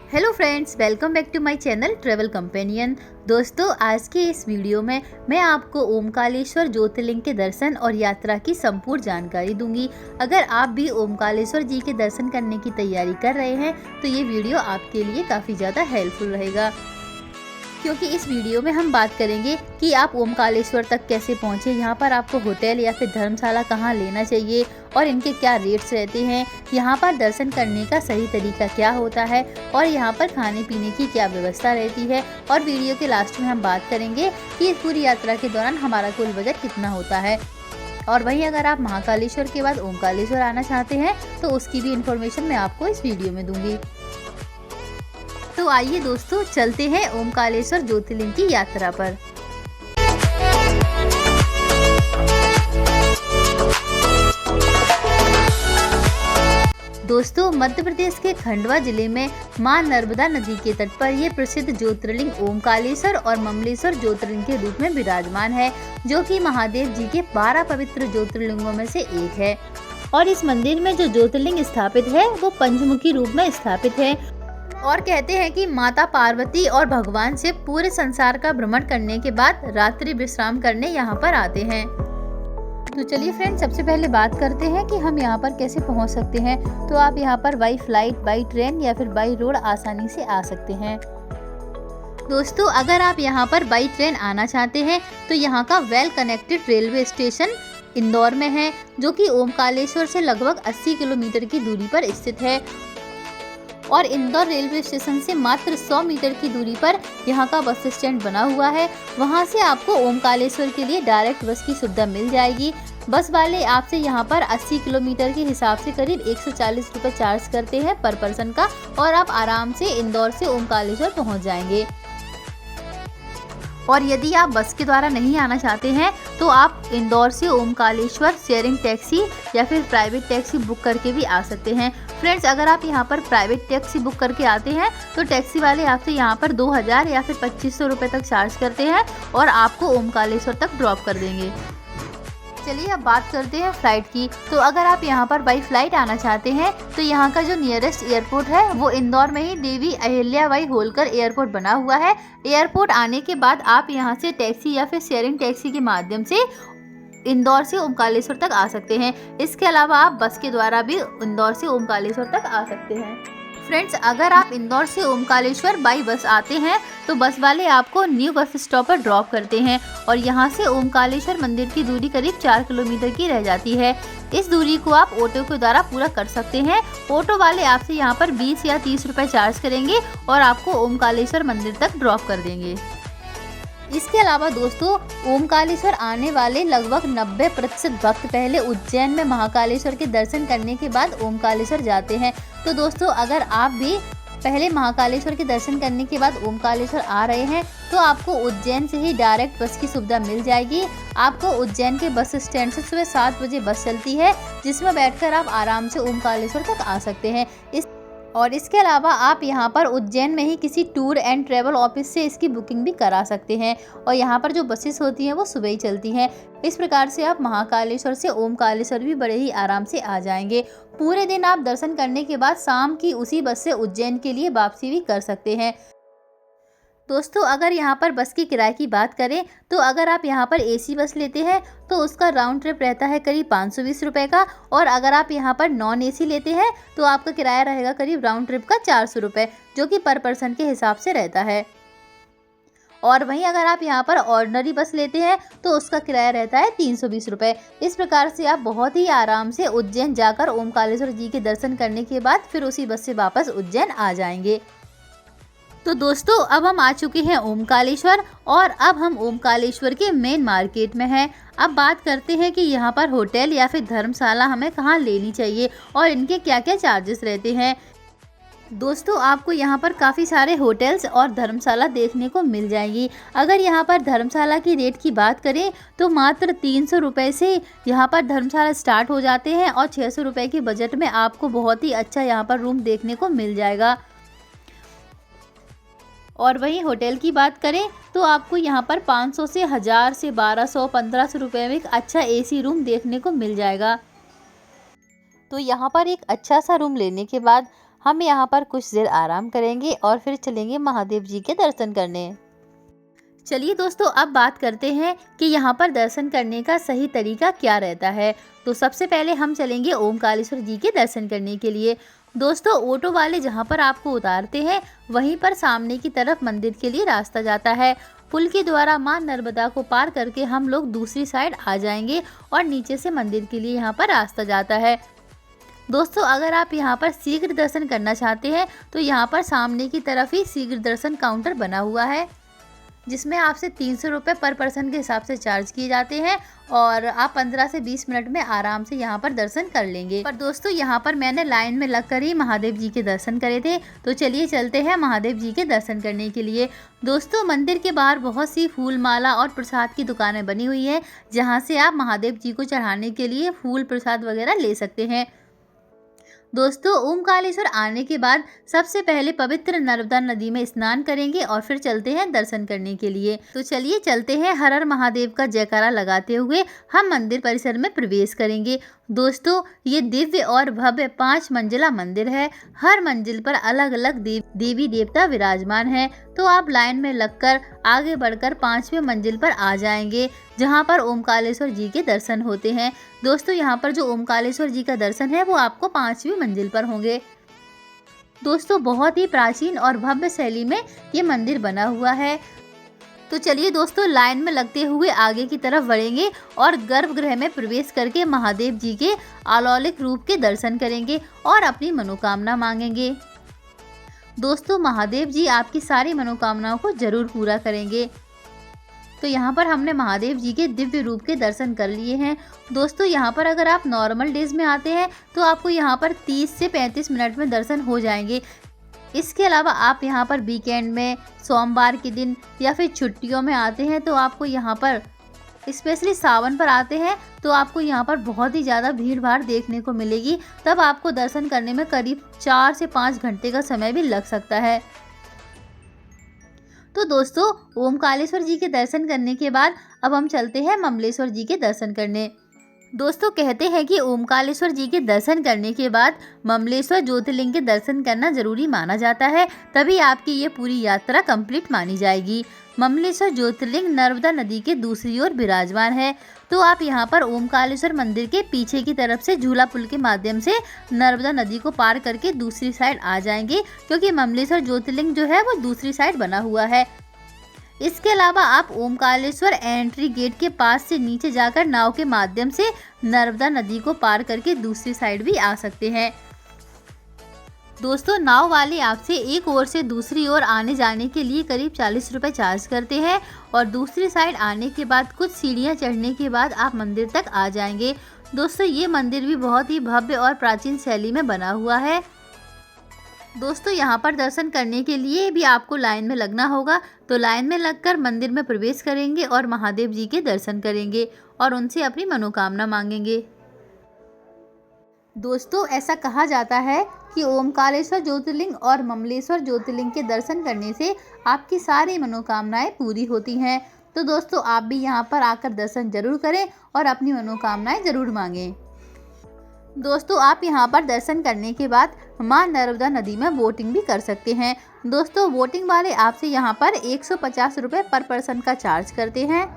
Hello friends, welcome back to my channel travel companion. दोस्तों, आज के इस वीडियो में मैं आपको ओमकालेश्वर ज्योतिर्लिंग के दर्शन और यात्रा की संपूर्ण जानकारी दूंगी। अगर आप भी ओमकालेश्वर जी के दर्शन करने की तैयारी कर रहे हैं तो ये वीडियो आपके लिए काफ़ी ज़्यादा हेल्पफुल रहेगा, क्योंकि इस वीडियो में हम बात करेंगे कि आप ओमकालेश्वर तक कैसे पहुँचे, यहाँ पर आपको होटल या फिर धर्मशाला कहाँ लेना चाहिए और इनके क्या रेट्स रहते हैं, यहाँ पर दर्शन करने का सही तरीका क्या होता है और यहाँ पर खाने पीने की क्या व्यवस्था रहती है। और वीडियो के लास्ट में हम बात करेंगे कि इस पूरी यात्रा के दौरान हमारा कुल बजट कितना होता है। और वहीं अगर आप महाकालेश्वर के बाद ओमकालेश्वर आना चाहते हैं तो उसकी भी इन्फॉर्मेशन मैं आपको इस वीडियो में दूंगी। तो आइए दोस्तों, चलते हैं ओमकालेश्वर ज्योतिर्लिंग की यात्रा पर। दोस्तों, मध्य प्रदेश के खंडवा जिले में मां नर्मदा नदी के तट पर यह प्रसिद्ध ज्योतिर्लिंग ओमकालेश्वर और ममलेश्वर ज्योतिर्लिंग के रूप में विराजमान है, जो कि महादेव जी के 12 पवित्र ज्योतिर्लिंगों में से एक है। और इस मंदिर में जो ज्योतिर्लिंग स्थापित है वो पंचमुखी रूप में स्थापित है। और कहते हैं कि माता पार्वती और भगवान शिव पूरे संसार का भ्रमण करने के बाद रात्रि विश्राम करने यहाँ पर आते हैं। तो चलिए फ्रेंड्स, सबसे पहले बात करते हैं कि हम यहाँ पर कैसे पहुँच सकते हैं। तो आप यहाँ पर बाई फ्लाइट, बाई ट्रेन या फिर बाई रोड आसानी से आ सकते हैं। दोस्तों, अगर आप यहाँ पर बाई ट्रेन आना चाहते हैं तो यहाँ का well connected railway station Indore में है, जो कि ओमकालेश्वर से लगभग 80 किलोमीटर की दूरी पर स्थित है। और इंदौर रेलवे स्टेशन से मात्र 100 मीटर की दूरी पर यहाँ का बस स्टैंड बना हुआ है। वहाँ से आपको ओमकालेश्वर के लिए डायरेक्ट बस की सुविधा मिल जाएगी। बस वाले आपसे यहाँ पर 80 किलोमीटर के हिसाब से करीब 140 रुपये चार्ज करते हैं पर पर्सन का, और आप आराम से इंदौर से ओमकालेश्वर पहुँच जाएंगे। और यदि आप बस के द्वारा नहीं आना चाहते हैं तो आप इंदौर से ओमकालेश्वर शेयरिंग टैक्सी या फिर प्राइवेट टैक्सी बुक करके भी आ सकते हैं। फ्रेंड्स, अगर आप यहाँ पर प्राइवेट टैक्सी बुक करके आते हैं तो टैक्सी वाले आपसे यहाँ पर 2000 या फिर 2500 रुपये तक चार्ज करते हैं और आपको ओमकालेश्वर तक ड्रॉप कर देंगे। चलिए अब बात करते हैं फ्लाइट की। तो अगर आप यहाँ पर बाई फ्लाइट आना चाहते हैं तो यहाँ का जो नियरेस्ट एयरपोर्ट है वो इंदौर में ही देवी अहिल्याबाई होलकर एयरपोर्ट बना हुआ है। एयरपोर्ट आने के बाद आप यहाँ से टैक्सी या फिर शेयरिंग टैक्सी के माध्यम से इंदौर से ओमकालेश्वर तक आ सकते हैं। इसके अलावा आप बस के द्वारा भी इंदौर से ओमकालेश्वर तक आ सकते हैं। फ्रेंड्स, अगर आप इंदौर से ओमकालेश्वर बाई बस आते हैं तो बस वाले आपको न्यू बस स्टॉप पर ड्रॉप करते हैं और यहाँ से ओमकालेश्वर मंदिर की दूरी करीब 4 किलोमीटर की रह जाती है। इस दूरी को आप ऑटो के द्वारा पूरा कर सकते हैं। ऑटो वाले आपसे यहाँ पर 20 या 30 रुपये चार्ज करेंगे और आपको ओमकालेश्वर मंदिर तक ड्रॉप कर देंगे। इसके अलावा दोस्तों, ओमकालेश्वर आने वाले लगभग 90% भक्त पहले उज्जैन में महाकालेश्वर के दर्शन करने के बाद ओमकालेश्वर जाते हैं। तो दोस्तों, अगर आप भी पहले महाकालेश्वर के दर्शन करने के बाद ओमकालेश्वर आ रहे हैं तो आपको उज्जैन से ही डायरेक्ट बस की सुविधा मिल जाएगी। आपको उज्जैन के बस स्टैंड से सुबह 7 बजे बस चलती है, जिसमें बैठकर आप आराम से ओमकालेश्वर तक आ सकते हैं। इसके अलावा आप यहाँ पर उज्जैन में ही किसी टूर एंड ट्रैवल ऑफिस से इसकी बुकिंग भी करा सकते हैं और यहाँ पर जो बसेस होती हैं वो सुबह ही चलती हैं। इस प्रकार से आप महाकालेश्वर से ओमकालेश्वर भी बड़े ही आराम से आ जाएंगे। पूरे दिन आप दर्शन करने के बाद शाम की उसी बस से उज्जैन के लिए वापसी भी कर सकते हैं। दोस्तों, अगर यहाँ पर बस की किराए की बात करें तो अगर आप यहाँ पर एसी बस लेते हैं तो उसका राउंड ट्रिप रहता है करीब 520 रुपये का, और अगर आप यहाँ पर नॉन एसी लेते हैं तो आपका किराया रहेगा करीब राउंड ट्रिप का 400 रुपये, जो कि पर पर्सन के हिसाब से रहता है। और वहीं अगर आप यहाँ पर ऑर्डिनरी बस लेते हैं तो उसका किराया रहता है 320 रुपये। इस प्रकार से आप बहुत ही आराम से उज्जैन जाकर ओमकालेश्वर जी के दर्शन करने के बाद फिर उसी बस से वापस उज्जैन आ जाएंगे। तो दोस्तों, अब हम आ चुके हैं ओमकालेश्वर और अब हम ओमकालेश्वर के मेन मार्केट में हैं। अब बात करते हैं कि यहाँ पर होटल या फिर धर्मशाला हमें कहाँ लेनी चाहिए और इनके क्या क्या चार्जेस रहते हैं। दोस्तों, आपको यहाँ पर काफ़ी सारे होटल्स और धर्मशाला देखने को मिल जाएंगी। अगर यहाँ पर धर्मशाला की रेट की बात करें तो मात्र 300 रुपये से यहाँ पर धर्मशाला स्टार्ट हो जाते हैं और 600 रुपये के बजट में आपको बहुत ही अच्छा यहाँ पर रूम देखने को मिल जाएगा। और वहीं होटल की बात करें तो आपको यहाँ पर 500 से 1000 से 1200 1500 रुपये में एक अच्छा एसी रूम देखने को मिल जाएगा। तो यहाँ पर एक अच्छा सा रूम लेने के बाद हम यहाँ पर कुछ देर आराम करेंगे और फिर चलेंगे महादेव जी के दर्शन करने। चलिए दोस्तों, अब बात करते हैं कि यहाँ पर दर्शन करने का सही तरीका क्या रहता है। तो सबसे पहले हम चलेंगे ओमकारेश्वर जी के दर्शन करने के लिए। दोस्तों, ऑटो वाले जहाँ पर आपको उतारते हैं वहीं पर सामने की तरफ मंदिर के लिए रास्ता जाता है। पुल के द्वारा मां नर्मदा को पार करके हम लोग दूसरी साइड आ जाएंगे और नीचे से मंदिर के लिए यहाँ पर रास्ता जाता है। दोस्तों, अगर आप यहाँ पर शीघ्र दर्शन करना चाहते हैं तो यहाँ पर सामने की तरफ ही शीघ्र दर्शन काउंटर बना हुआ है, जिसमें आपसे 300 रुपये पर पर्सन के हिसाब से चार्ज किए जाते हैं और आप 15 से 20 मिनट में आराम से यहाँ पर दर्शन कर लेंगे। पर दोस्तों, यहाँ पर मैंने लाइन में लगकर ही महादेव जी के दर्शन करे थे। तो चलिए चलते हैं महादेव जी के दर्शन करने के लिए। दोस्तों, मंदिर के बाहर बहुत सी फूल माला और प्रसाद की दुकानें बनी हुई है, जहाँ से आप महादेव जी को चढ़ाने के लिए फूल प्रसाद वगैरह ले सकते हैं। दोस्तों, ओमकारेश्वर आने के बाद सबसे पहले पवित्र नर्मदा नदी में स्नान करेंगे और फिर चलते हैं दर्शन करने के लिए। तो चलिए चलते हैं। हर हर महादेव का जयकारा लगाते हुए हम मंदिर परिसर में प्रवेश करेंगे। दोस्तों, ये दिव्य और भव्य 5 मंजिला मंदिर है। हर मंजिल पर अलग अलग देवी देवता विराजमान है। तो आप लाइन में लगकर आगे बढ़कर 5वें मंजिल पर आ जाएंगे, जहां पर ओमकारेश्वर जी के दर्शन होते हैं। दोस्तों, यहाँ पर जो ओमकारेश्वर जी का दर्शन है वो आपको 5वीं मंजिल पर होंगे। दोस्तों, बहुत ही प्राचीन और भव्य शैली में ये मंदिर बना हुआ है। तो चलिए दोस्तों, लाइन में लगते हुए आगे की तरफ बढ़ेंगे और गर्भगृह में प्रवेश करके महादेव जी के अलौकिक रूप के दर्शन करेंगे और अपनी मनोकामना मांगेंगे। दोस्तों, महादेव जी आपकी सारी मनोकामनाओं को जरूर पूरा करेंगे। तो यहाँ पर हमने महादेव जी के दिव्य रूप के दर्शन कर लिए हैं। दोस्तों, यहाँ पर अगर आप नॉर्मल डेज में आते हैं तो आपको यहाँ पर 30 से 35 मिनट में दर्शन हो जाएंगे। इसके अलावा आप यहाँ पर वीकेंड में, सोमवार के दिन या फिर छुट्टियों में आते हैं तो आपको यहाँ पर, स्पेशली सावन पर आते हैं तो आपको यहाँ पर बहुत ही ज़्यादा भीड़ भाड़ देखने को मिलेगी। तब आपको दर्शन करने में करीब 4 से 5 घंटे का समय भी लग सकता है। तो दोस्तों, ओमकारेश्वर जी के दर्शन करने के बाद अब हम चलते हैं ममलेश्वर जी के दर्शन करने। दोस्तों, कहते हैं कि ओमकारेश्वर जी के दर्शन करने के बाद ममलेश्वर ज्योतिर्लिंग के दर्शन करना जरूरी माना जाता है, तभी आपकी ये पूरी यात्रा कंप्लीट मानी जाएगी। ममलेश्वर ज्योतिर्लिंग नर्मदा नदी के दूसरी ओर विराजमान है। तो आप यहाँ पर ओमकारेश्वर मंदिर के पीछे की तरफ से झूला पुल के माध्यम से नर्मदा नदी को पार करके दूसरी साइड आ जाएंगे, क्योंकि ममलेश्वर ज्योतिर्लिंग जो है वो दूसरी साइड बना हुआ है। इसके अलावा आप ओमकारेश्वर एंट्री गेट के पास से नीचे जाकर नाव के माध्यम से नर्मदा नदी को पार करके दूसरी साइड भी आ सकते हैं। दोस्तों, नाव वाले आपसे एक ओर से दूसरी ओर आने जाने के लिए करीब 40 रुपये चार्ज करते हैं और दूसरी साइड आने के बाद कुछ सीढ़ियां चढ़ने के बाद आप मंदिर तक आ जाएंगे। दोस्तों, ये मंदिर भी बहुत ही भव्य और प्राचीन शैली में बना हुआ है। दोस्तों, यहाँ पर दर्शन करने के लिए भी आपको लाइन में लगना होगा। तो लाइन में लगकर मंदिर में प्रवेश करेंगे और महादेव जी के दर्शन करेंगे और उनसे अपनी मनोकामना मांगेंगे। दोस्तों, ऐसा कहा जाता है कि ओमकारेश्वर ज्योतिर्लिंग और ममलेश्वर ज्योतिर्लिंग के दर्शन करने से आपकी सारी मनोकामनाएं पूरी होती हैं। तो दोस्तों, आप भी यहाँ पर आकर दर्शन जरूर करें और अपनी मनोकामनाएं जरूर मांगें। दोस्तों, आप यहाँ पर दर्शन करने के बाद मां नर्मदा नदी में बोटिंग भी कर सकते हैं। दोस्तों, बोटिंग वाले आपसे यहाँ पर 150 रुपये पर पर्सन का चार्ज करते हैं।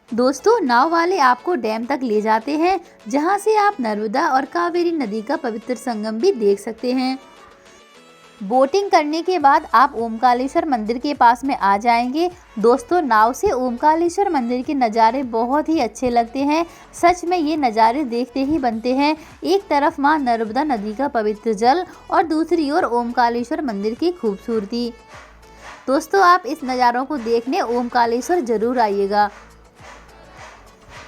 दोस्तों, नाव वाले आपको डैम तक ले जाते हैं, जहां से आप नर्मदा और कावेरी नदी का पवित्र संगम भी देख सकते हैं। बोटिंग करने के बाद आप ओमकारेश्वर मंदिर के पास में आ जाएंगे। दोस्तों, नाव से ओमकारेश्वर मंदिर के नज़ारे बहुत ही अच्छे लगते हैं। सच में ये नज़ारे देखते ही बनते हैं। एक तरफ मां नर्मदा नदी का पवित्र जल और दूसरी ओर ओमकारेश्वर मंदिर की खूबसूरती। दोस्तों, आप इस नज़ारों को देखने ओमकारेश्वर जरूर आइएगा।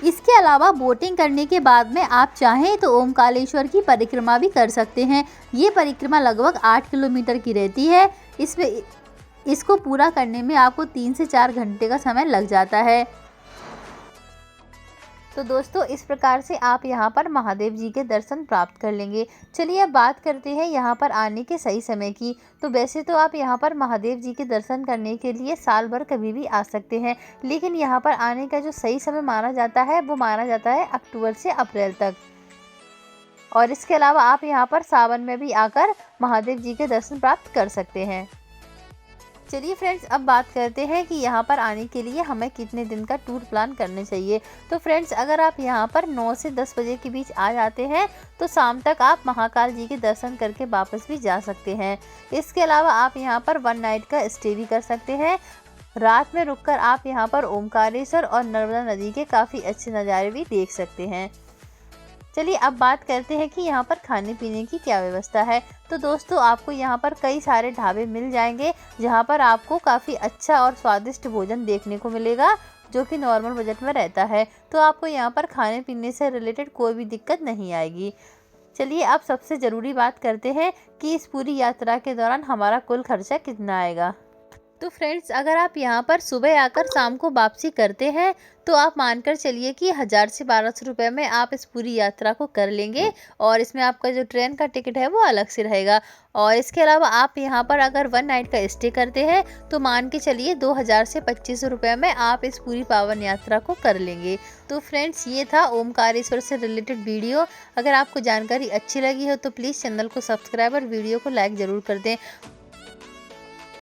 इसके अलावा बोटिंग करने के बाद में आप चाहें तो ओमकारेश्वर की परिक्रमा भी कर सकते हैं। ये परिक्रमा लगभग 8 किलोमीटर की रहती है। इसको पूरा करने में आपको 3 से 4 घंटे का समय लग जाता है। तो दोस्तों, इस प्रकार से आप यहाँ पर महादेव जी के दर्शन प्राप्त कर लेंगे। चलिए अब बात करते हैं यहाँ पर आने के सही समय की। तो वैसे तो आप यहाँ पर महादेव जी के दर्शन करने के लिए साल भर कभी भी आ सकते हैं, लेकिन यहाँ पर आने का जो सही समय माना जाता है वो माना जाता है अक्टूबर से अप्रैल तक। और इसके अलावा आप यहाँ पर सावन में भी आकर महादेव जी के दर्शन प्राप्त कर सकते हैं। चलिए फ्रेंड्स, अब बात करते हैं कि यहाँ पर आने के लिए हमें कितने दिन का टूर प्लान करने चाहिए। तो फ्रेंड्स, अगर आप यहाँ पर 9 से 10 बजे के बीच आ जाते हैं तो शाम तक आप महाकाल जी के दर्शन करके वापस भी जा सकते हैं। इसके अलावा आप यहाँ पर 1 नाइट का स्टे भी कर सकते हैं। रात में रुककर आप यहाँ पर ओमकारेश्वर और नर्मदा नदी के काफ़ी अच्छे नज़ारे भी देख सकते हैं। चलिए अब बात करते हैं कि यहाँ पर खाने पीने की क्या व्यवस्था है। तो दोस्तों, आपको यहाँ पर कई सारे ढाबे मिल जाएंगे जहाँ पर आपको काफ़ी अच्छा और स्वादिष्ट भोजन देखने को मिलेगा, जो कि नॉर्मल बजट में रहता है। तो आपको यहाँ पर खाने पीने से रिलेटेड कोई भी दिक्कत नहीं आएगी। चलिए अब सबसे ज़रूरी बात करते हैं कि इस पूरी यात्रा के दौरान हमारा कुल खर्चा कितना आएगा। तो फ्रेंड्स, अगर आप यहाँ पर सुबह आकर शाम को वापसी करते हैं तो आप मानकर चलिए कि 1000 से 1200 रुपये में आप इस पूरी यात्रा को कर लेंगे, और इसमें आपका जो ट्रेन का टिकट है वो अलग से रहेगा। और इसके अलावा आप यहाँ पर अगर 1 नाइट का स्टे करते हैं तो मान के चलिए 2000 से 2500 रुपये में आप इस पूरी पावन यात्रा को कर लेंगे। तो फ्रेंड्स, ये था ओमकारेश्वर से रिलेटेड वीडियो। अगर आपको जानकारी अच्छी लगी हो तो प्लीज़ चैनल को सब्सक्राइब और वीडियो को लाइक ज़रूर कर दें।